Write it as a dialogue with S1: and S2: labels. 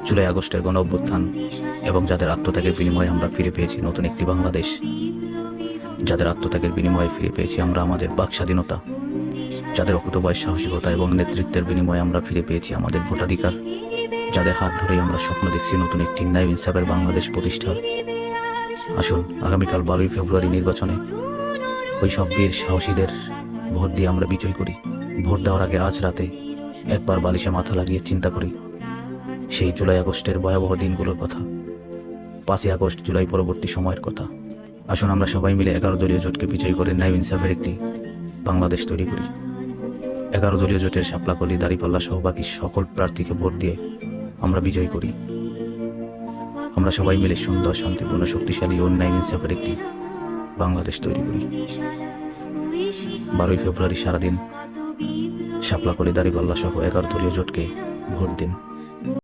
S1: জুলাই আগস্টের গণ অভ্যুত্থান এবং যাদের আত্মত্যাগের বিনিময়ে আমরা ফিরে পেয়েছি নতুন একটি বাংলাদেশ, যাদের আত্মত্যাগের বিনিময়ে ফিরে পেয়েছি আমরা আমাদের বাক স্বাধীনতা, যাদের অকুতোভয় সাহসিকতা এবং নেতৃত্বের বিনিময়ে আমরা ফিরে পেয়েছি আমাদের ভোটাধিকার, যাদের হাত ধরেই আমরা স্বপ্ন দেখছি নতুন একটি ন্যায় ইনসাফের বাংলাদেশ প্রতিষ্ঠার। আসুন আগামীকাল 12ই ফেব্রুয়ারি নির্বাচনে ওই সব বীর সাহসীদের ভোট দিয়ে আমরা বিজয় করি। ভোট দেওয়ার আগে আজ রাতে একবার বালিশে মাথা লাগিয়ে চিন্তা করি সেই জুলাই আগস্টের ভয়াবহ দিনগুলোর কথা, 5ই আগস্ট জুলাই পরবর্তী সময়ের কথা। আসুন আমরা সবাই মিলে 11 দলীয় জোটকে বিজয়ী করে ন্যায় ইনসাফের একটি বাংলাদেশ তৈরি করি। 11 দলীয় জোটের শাপলাকলি, দাঁড়িপাল্লা সহ বাকি সকল প্রার্থীকে ভোট দিয়ে আমরা বিজয়ী করি। আমরা সবাই মিলে সুন্দর, শান্তিপূর্ণ, শক্তিশালী ও ন্যায় ইনসাফের একটি বাংলাদেশ তৈরি করি। 12ই ফেব্রুয়ারি সারাদিন শাপলাকলি, দাঁড়িপাল্লা সহ 11 দলীয় জোটকে ভোট দিন।